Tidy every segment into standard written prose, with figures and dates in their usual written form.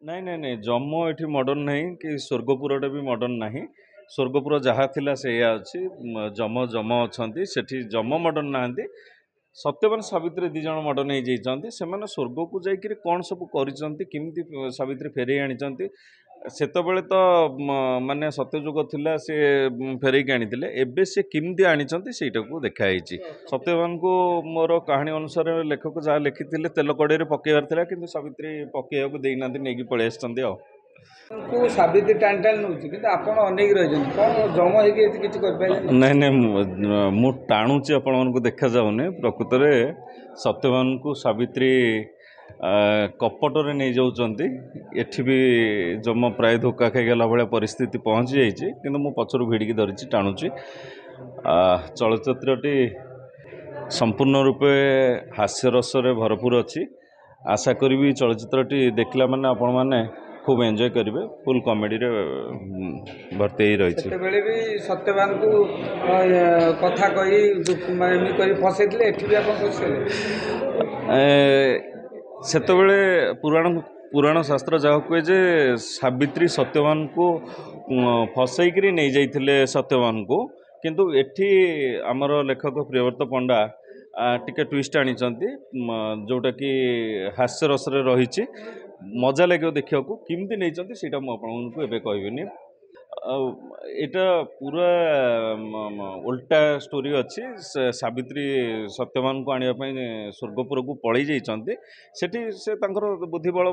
ନାଇଁ ନାଇଁ ନାଇଁ ଜମ ଏଠି ମଡର୍ନ ନାହିଁ କି ସ୍ୱର୍ଗପୁରଟା ବି ମଡର୍ନ ନାହିଁ। ସ୍ୱର୍ଗପୁର ଯାହା ଥିଲା ସେଇଆ ଅଛି। ଜମ ଜମ ଅଛନ୍ତି ସେଠି ଜମ ମଡର୍ନ ନାହାନ୍ତି। ସତ୍ୟବାନ ସାବିତ୍ରୀ ଦି ଜଣ ମଡର୍ନ ହେଇଯାଇଛନ୍ତି। ସେମାନେ ସ୍ୱର୍ଗକୁ ଯାଇକିରି କ'ଣ ସବୁ କରିଛନ୍ତି କେମିତି ସାବିତ୍ରୀ ଫେରେଇ ଆଣିଛନ୍ତି। ସେତେବେଳେ ତ ମାନେ ସତ୍ୟଯୁଗ ଥିଲା ସେ ଫେରେଇକି ଆଣିଥିଲେ। ଏବେ ସେ କେମିତି ଆଣିଛନ୍ତି ସେଇଟାକୁ ଦେଖା ହେଇଛି। ସତ୍ୟବାନଙ୍କୁ ମୋର କାହାଣୀ ଅନୁସାରେ ଲେଖକ ଯାହା ଲେଖିଥିଲେ ତେଲ କଡ଼େଇରେ ପକେଇବାର ଥିଲା କିନ୍ତୁ ସାବିତ୍ରୀ ପକେଇବାକୁ ଦେଇନାହାନ୍ତି ନେଇକି ପଳେଇ ଆସିଛନ୍ତି ଆଉ। ସାବିତ୍ରୀ ଟାଣି ଟାଣି ନେଉଛି କିନ୍ତୁ ଆପଣ ଅନେଇକି ରହିଛନ୍ତି କ'ଣ ଜମ ହେଇକି ଏଠି କିଛି କରିପାରିବେ? ନାଇଁ ନାଇଁ ମୁଁ ଟାଣୁଛି ଆପଣମାନଙ୍କୁ ଦେଖାଯାଉନି। ପ୍ରକୃତରେ ସତ୍ୟବାନଙ୍କୁ ସାବିତ୍ରୀ କପଟରେ ନେଇଯାଉଛନ୍ତି। ଏଠି ବି ଜମ ପ୍ରାୟ ଧୋକା ଖାଇଗଲା ଭଳିଆ ପରିସ୍ଥିତି ପହଞ୍ଚି ଯାଇଛି କିନ୍ତୁ ମୁଁ ପଛରୁ ଭିଡ଼ିକି ଧରିଛି ଟାଣୁଛି। ଚଳଚ୍ଚିତ୍ରଟି ସମ୍ପୂର୍ଣ୍ଣ ରୂପେ ହାସ୍ୟରସରେ ଭରପୁର ଅଛି। ଆଶା କରିବି ଚଳଚ୍ଚିତ୍ରଟି ଦେଖିଲା ମାନେ ଆପଣମାନେ ଖୁବ୍ ଏନ୍ଜୟ କରିବେ। ଫୁଲ୍ କମେଡ଼ିରେ ଭର୍ତ୍ତି ହେଇ ରହିଛି। ସେତେବେଳେ ବି ସତ୍ୟବାନଙ୍କୁ କଥା କହି ଏମିତି କରି ଫସେଇଥିଲେ, ଏଠି ବି ଆପଣ ଫସେଇଲେ। ସେତେବେଳେ ପୁରାଣ ଶାସ୍ତ୍ର ଯାହା କୁହେ ଯେ ସାବିତ୍ରୀ ସତ୍ୟବାନଙ୍କୁ ଫସେଇକିରି ନେଇଯାଇଥିଲେ ସତ୍ୟବାନଙ୍କୁ। କିନ୍ତୁ ଏଠି ଆମର ଲେଖକ ପ୍ରିୟବ୍ରତ ପଣ୍ଡା ଟିକେ ଟ୍ୱିଷ୍ଟ ଆଣିଛନ୍ତି ଯେଉଁଟାକି ହାସ୍ୟରସରେ ରହିଛି। ମଜା ଲାଗିବ ଦେଖିବାକୁ। କେମିତି ନେଇଛନ୍ତି ସେଇଟା ମୁଁ ଆପଣଙ୍କୁ ଏବେ କହିବିନି। ଆଉ ଏଇଟା ପୁରା ଓଲଟା ଷ୍ଟୋରି ଅଛି। ସାବିତ୍ରୀ ସତ୍ୟବାନଙ୍କୁ ଆଣିବା ପାଇଁ ସ୍ୱର୍ଗପୁରକୁ ପଳେଇ ଯାଇଛନ୍ତି। ସେଠି ସେ ତାଙ୍କର ବୁଦ୍ଧିବଳ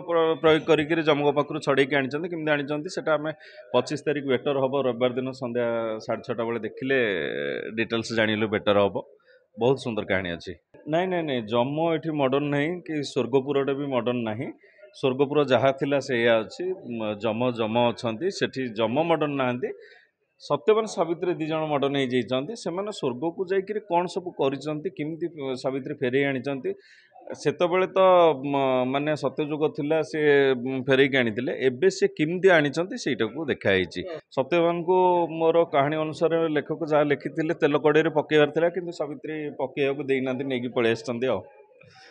ପ୍ରୟୋଗ କରିକିରି ଜମଙ୍କ ପାଖରୁ ଛଡ଼େଇକି ଆଣିଛନ୍ତି। କେମିତି ଆଣିଛନ୍ତି ସେଟା ଆମେ 25 ତାରିଖ ବେଟର ହେବ। ରବିବାର ଦିନ ସନ୍ଧ୍ୟା 6:30 ବେଳେ ଦେଖିଲେ ଡିଟେଲ୍ସ ଜାଣିଲେ ବେଟର ହେବ। ବହୁତ ସୁନ୍ଦର କାହାଣୀ ଅଛି। ନାଇଁ ନାଇଁ ନାଇଁ ଜମ ଏଠି ମଡର୍ନ ନାହିଁ କି ସ୍ୱର୍ଗପୁରଟା ବି ମଡର୍ନ ନାହିଁ। ସ୍ୱର୍ଗପୁର ଯାହା ଥିଲା ସେଇଆ ଅଛି। ଜମ ଜମ ଅଛନ୍ତି ସେଠି ଜମ ମଡର୍ନ ନାହାନ୍ତି। ସତ୍ୟବାନ ସାବିତ୍ରୀ ଦି ଜଣ ମଡର୍ନ ହେଇଯାଇଛନ୍ତି। ସେମାନେ ସ୍ୱର୍ଗକୁ ଯାଇକିରି କ'ଣ ସବୁ କରିଛନ୍ତି କେମିତି ସାବିତ୍ରୀ ଫେରେଇ ଆଣିଛନ୍ତି। ସେତେବେଳେ ତ ମାନେ ସତ୍ୟଯୁଗ ଥିଲା ସେ ଫେରେଇକି ଆଣିଥିଲେ। ଏବେ ସେ କେମିତି ଆଣିଛନ୍ତି ସେଇଟାକୁ ଦେଖା ହେଇଛି। ସତ୍ୟବାନଙ୍କୁ ମୋର କାହାଣୀ ଅନୁସାରେ ଲେଖକ ଯାହା ଲେଖିଥିଲେ ତେଲ କଡ଼େଇରେ ପକେଇବାର ଥିଲା କିନ୍ତୁ ସାବିତ୍ରୀ ପକେଇବାକୁ ଦେଇନାହାନ୍ତି ନେଇକି ପଳେଇ ଆସିଛନ୍ତି ଆଉ।